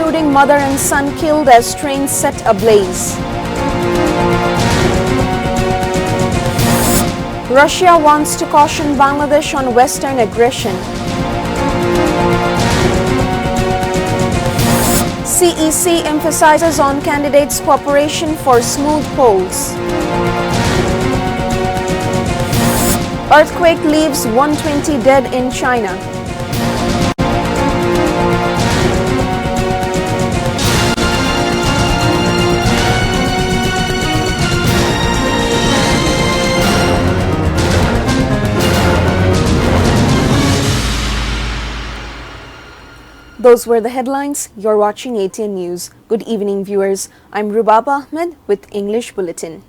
including mother and son, killed as train set ablaze. Russia wants to caution Bangladesh on Western aggression. CEC emphasizes on candidates' cooperation for smooth polls. Earthquake leaves 120 dead in China. Those were the headlines. You're watching ATN News. Good evening, viewers. I'm Rubab Ahmed with English Bulletin.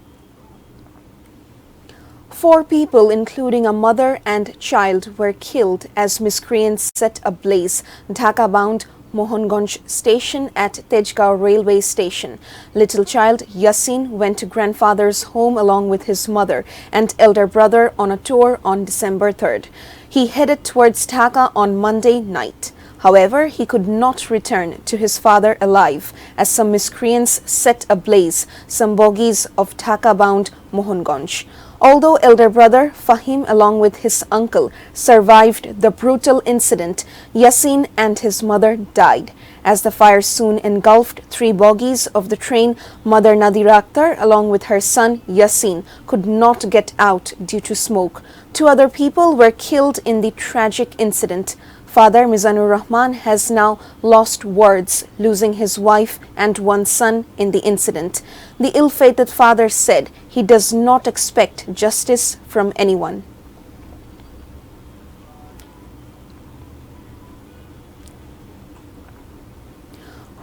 4 people, including a mother and child, were killed as miscreants set ablaze Dhaka-bound Mohanganj station at Tejgaon railway station. Little child Yasin went to grandfather's home along with his mother and elder brother on a tour on December 3rd. He headed towards Dhaka on Monday night. However, he could not return to his father alive as some miscreants set ablaze some bogies of Dhaka-bound Mohanganj. Although elder brother Fahim along with his uncle survived the brutal incident, Yasin and his mother died. As the fire soon engulfed 3 bogies of the train, mother Nadira Akhtar along with her son Yasin could not get out due to smoke. 2 other people were killed in the tragic incident. Father Mizanur Rahman has now lost words, losing his wife and 1 son in the incident. The ill-fated father said he does not expect justice from anyone.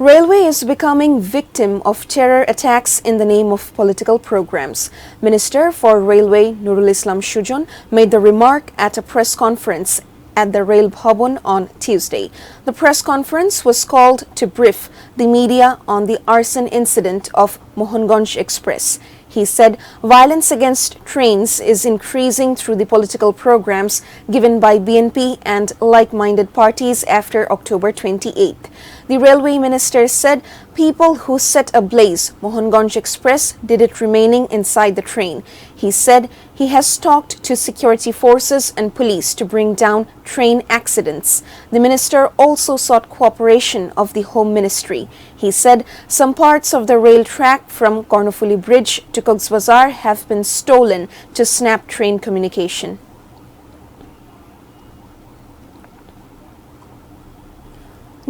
Railway is becoming victim of terror attacks in the name of political programs. Minister for Railway Nurul Islam Shujon made the remark at a press conference at the Rail Bhavan on Tuesday. The press conference was called to brief the media on the arson incident of Mohanganj Express. He said violence against trains is increasing through the political programs given by BNP and like-minded parties after October 28th. The railway minister said people who set ablaze Mohanganj Express did it remaining inside the train. He said he has talked to security forces and police to bring down train accidents. The minister also sought cooperation of the Home Ministry. He said some parts of the rail track from Kornofuli Bridge to Cox's Bazar have been stolen to snap train communication.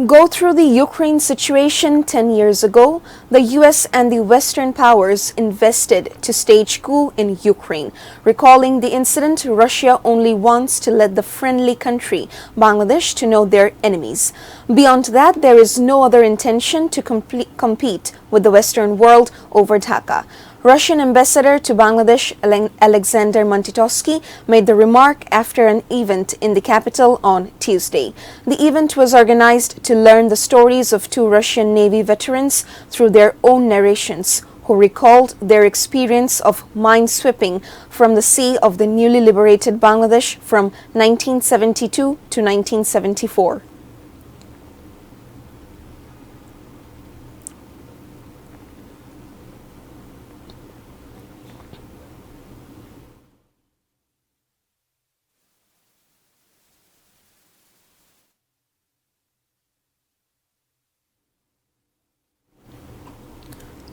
Go through the Ukraine situation 10 years ago, the US and the Western powers invested to stage coup in Ukraine. Recalling the incident, Russia only wants to let the friendly country, Bangladesh, to know their enemies. Beyond that, there is no other intention to compete with the Western world over Dhaka. Russian ambassador to Bangladesh, Alexander Mantitosky, made the remark after an event in the capital on Tuesday. The event was organized to learn the stories of 2 Russian Navy veterans through their own narrations, who recalled their experience of minesweeping from the sea of the newly liberated Bangladesh from 1972 to 1974.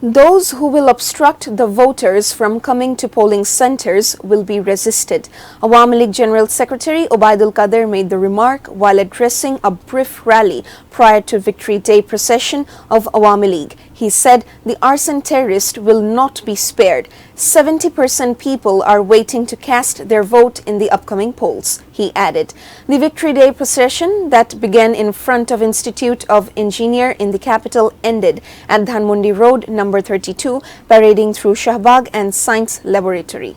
Those who will obstruct the voters from coming to polling centers will be resisted. Awami League General Secretary Obaidul Qadir made the remark while addressing a brief rally prior to Victory Day procession of Awami League. He said the arson terrorist will not be spared. 70% people are waiting to cast their vote in the upcoming polls, he added. The Victory Day procession that began in front of Institute of Engineer in the capital ended at Dhanmondi Road number 32, parading through Shahbag and Science Laboratory.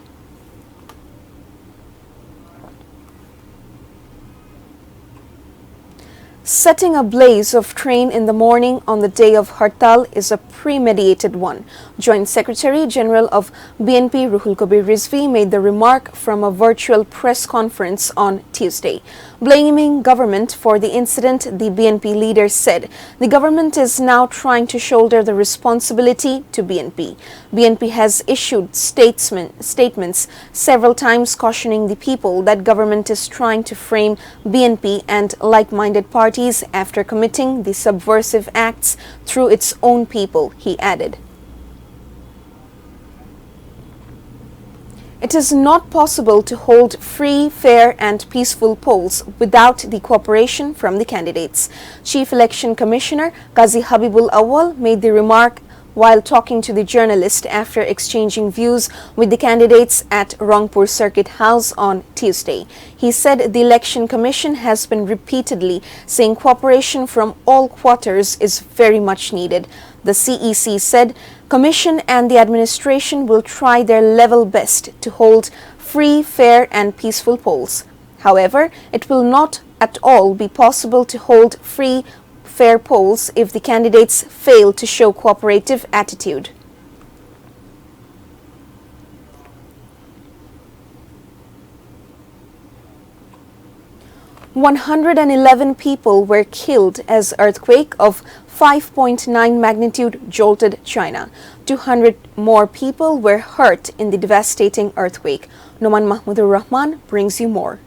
Setting a blaze of train in the morning on the day of Hartal is a premeditated one. Joint Secretary General of BNP Ruhul Kabir Rizvi made the remark from a virtual press conference on Tuesday. Blaming government for the incident, the BNP leader said the government is now trying to shoulder the responsibility to BNP. BNP has issued statements several times cautioning the people that government is trying to frame BNP and like-minded parties after committing the subversive acts through its own people, he added. It is not possible to hold free, fair and peaceful polls without the cooperation from the candidates. Chief Election Commissioner Qazi Habibul Awal made the remark while talking to the journalist after exchanging views with the candidates at Rangpur Circuit House on Tuesday. He said the Election Commission has been repeatedly saying cooperation from all quarters is very much needed. The CEC said Commission and the administration will try their level best to hold free, fair and peaceful polls. However, it will not at all be possible to hold free, fair polls if the candidates fail to show cooperative attitude. "111 people were killed as earthquake of 5.9 magnitude jolted China. 200 more people were hurt in the devastating earthquake. Noman Mahmudur Rahman brings you more.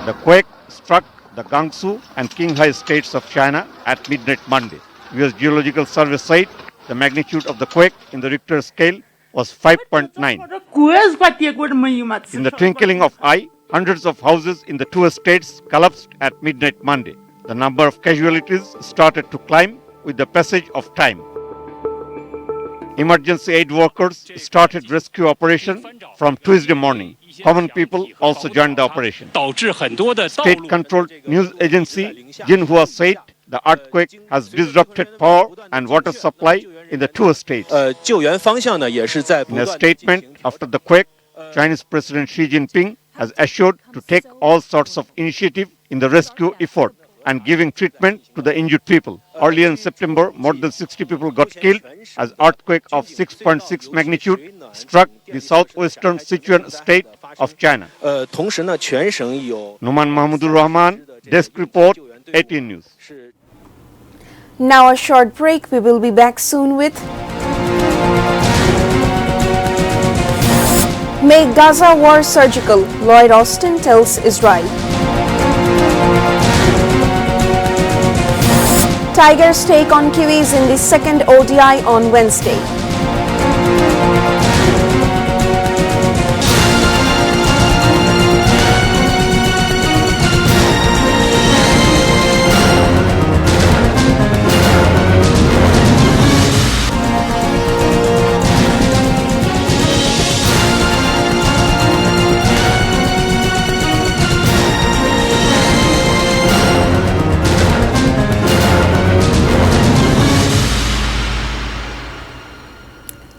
The quake struck the Gansu and Qinghai states of China at midnight Monday. US Geological Survey said the magnitude of the quake in the Richter scale was 5.9. In the twinkling of eye, hundreds of houses in the two states collapsed at midnight Monday. The number of casualties started to climb with the passage of time. Emergency aid workers started rescue operation from Tuesday morning. Common people also joined the operation. State-controlled news agency Xinhua said the earthquake has disrupted power and water supply in the two states. In a statement after the quake, Chinese President Xi Jinping has assured to take all sorts of initiative in the rescue effort and giving treatment to the injured people. Earlier in September, more than 60 people got killed as earthquake of 6.6 magnitude struck the southwestern Sichuan state of China. Numan Mahmudur Rahman, desk report, ATN News. Now a short break. We will be back soon with Make Gaza War Surgical, Lloyd Austin tells Israel. Tigers take on Kiwis in the second ODI on Wednesday.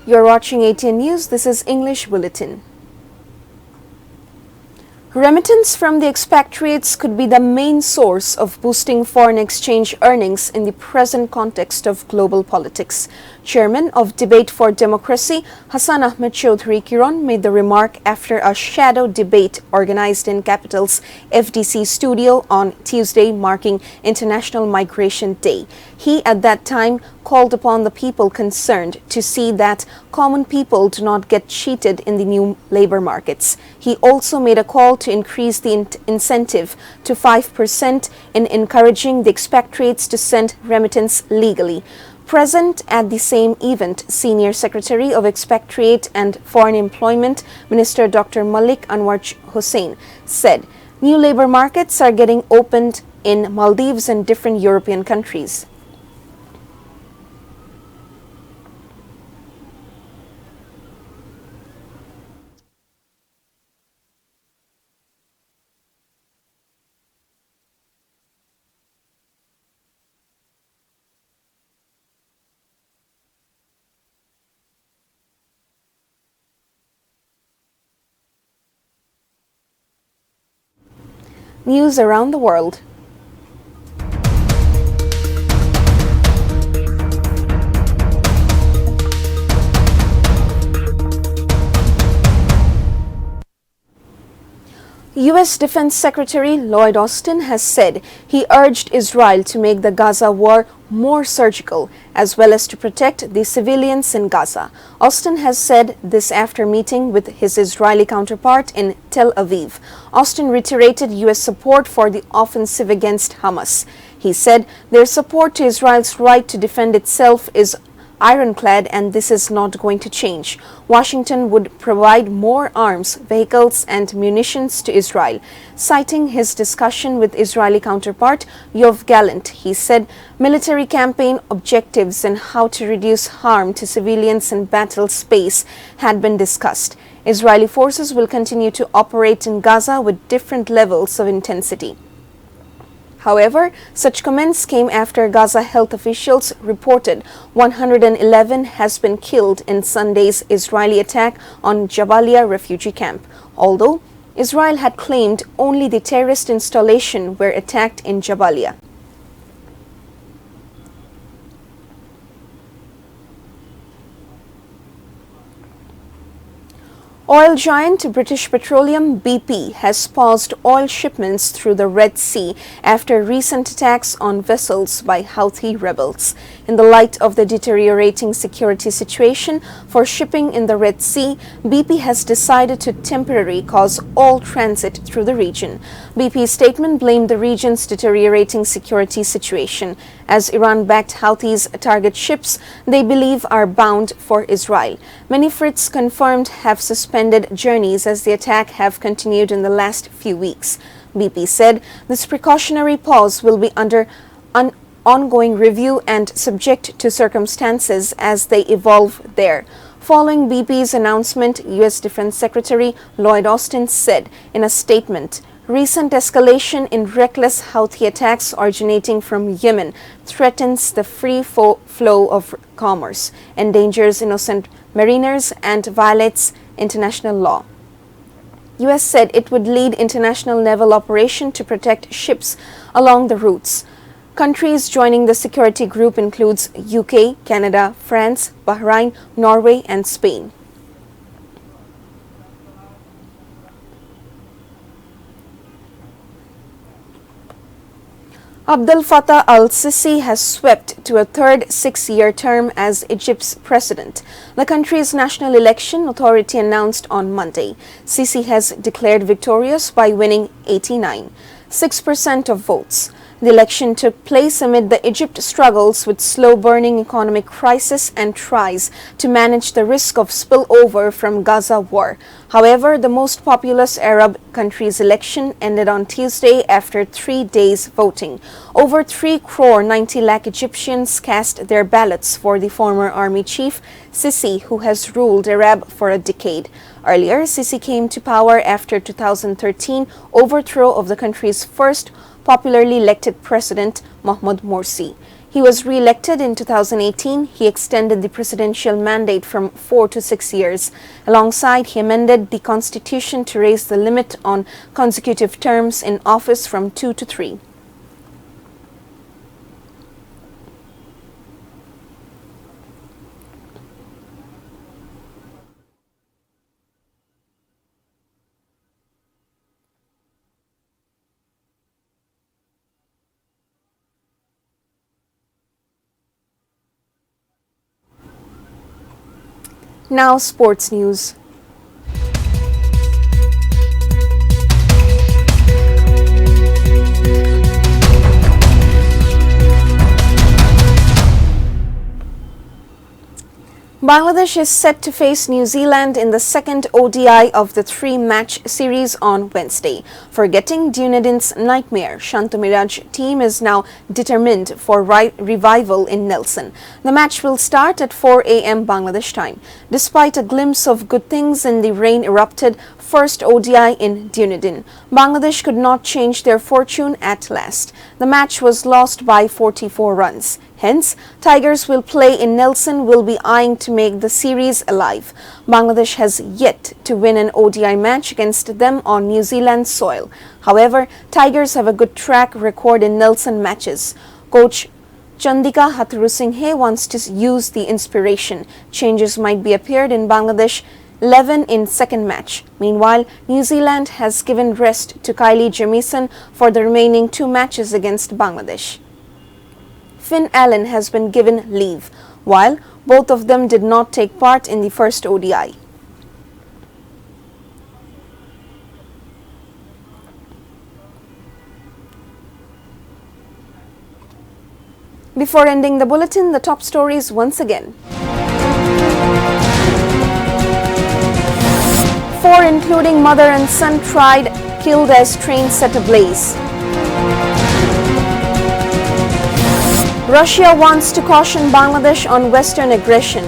You're watching ATN News. This is English Bulletin. Remittance from the expatriates could be the main source of boosting foreign exchange earnings in the present context of global politics. Chairman of Debate for Democracy, Hassan Ahmed Chaudhry Kiron, made the remark after a shadow debate organized in Capital's FDC studio on Tuesday, marking International Migration Day. He, at that time, called upon the people concerned to see that common people do not get cheated in the new labor markets. He also made a call to increase the incentive to 5% in encouraging the expatriates to send remittance legally. Present at the same event, Senior Secretary of Expatriate and Foreign Employment, Minister Dr. Malik Anwar Hussain, said new labor markets are getting opened in Maldives and different European countries. News around the world. U.S. Defense Secretary Lloyd Austin has said he urged Israel to make the Gaza war more surgical, as well as to protect the civilians in Gaza. Austin has said this after meeting with his Israeli counterpart in Tel Aviv. Austin reiterated U.S. support for the offensive against Hamas. He said their support to Israel's right to defend itself is ironclad, and this is not going to change. Washington would provide more arms, vehicles, and munitions to Israel. Citing his discussion with Israeli counterpart Yoav Gallant, he said military campaign objectives and how to reduce harm to civilians in battle space had been discussed. Israeli forces will continue to operate in Gaza with different levels of intensity. However, such comments came after Gaza health officials reported 111 has been killed in Sunday's Israeli attack on Jabalia refugee camp, although Israel had claimed only the terrorist installation were attacked in Jabalia. Oil giant British Petroleum BP has paused oil shipments through the Red Sea after recent attacks on vessels by Houthi rebels. In the light of the deteriorating security situation for shipping in the Red Sea, BP has decided to temporarily pause all transit through the region. BP's statement blamed the region's deteriorating security situation. As Iran-backed Houthis target ships they believe are bound for Israel. Many frigates confirmed have suspended journeys as the attack have continued in the last few weeks. BP said this precautionary pause will be under ongoing review and subject to circumstances as they evolve there. Following BP's announcement, U.S. Defense Secretary Lloyd Austin said in a statement, recent escalation in reckless Houthi attacks originating from Yemen threatens the free flow of commerce, endangers innocent mariners, and violates international law. U.S. said it would lead international naval operation to protect ships along the routes. Countries joining the security group includes UK, Canada, France, Bahrain, Norway, and Spain. Abdel Fattah al-Sisi has swept to a third six-year term as Egypt's president. The country's national election authority announced on Monday. Sisi has declared victorious by winning 89.6% of votes. The election took place amid the Egypt struggles with slow-burning economic crisis and tries to manage the risk of spillover from Gaza war. However, the most populous Arab country's election ended on Tuesday after 3 days voting. Over 3,90,00,000 Egyptians cast their ballots for the former army chief, Sisi, who has ruled Arab for a decade. Earlier, Sisi came to power after 2013 overthrow of the country's first popularly elected president, Mohamed Morsi. He was re-elected in 2018. He extended the presidential mandate from 4 to 6 years. Alongside, he amended the constitution to raise the limit on consecutive terms in office from 2 to 3. Now sports news. Bangladesh is set to face New Zealand in the second ODI of the 3-match series on Wednesday. Forgetting Dunedin's nightmare, Shantamiraj team is now determined for revival in Nelson. The match will start at 4 a.m. Bangladesh time. Despite a glimpse of good things in the rain-erupted first ODI in Dunedin, Bangladesh could not change their fortune at last. The match was lost by 44 runs. Hence, Tigers will play in Nelson will be eyeing to make the series alive. Bangladesh has yet to win an ODI match against them on New Zealand soil. However, Tigers have a good track record in Nelson matches. Coach Chandika Hathurusinghe wants to use the inspiration. Changes might be appeared in Bangladesh 11 in second match. Meanwhile, New Zealand has given rest to Kylie Jamieson for the remaining 2 matches against Bangladesh. Finn Allen has been given leave, while both of them did not take part in the first ODI. Before ending the bulletin, the top stories once again. 4, including mother and son, tried, killed as train set ablaze. Russia wants to caution Bangladesh on Western aggression.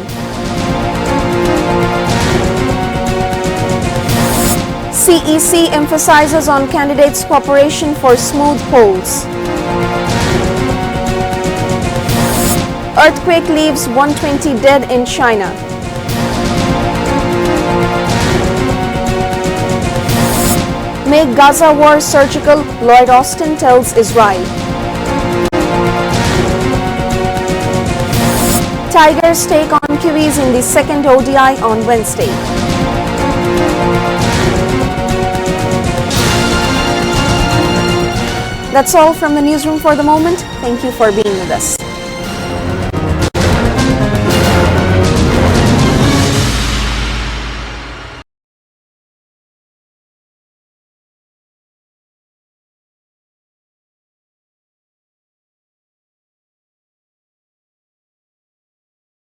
CEC emphasizes on candidates' cooperation for smooth polls. Earthquake leaves 120 dead in China. Make Gaza war surgical, Lloyd Austin tells Israel. Tigers take on Kiwis in the second ODI on Wednesday. That's all from the newsroom for the moment. Thank you for being with us.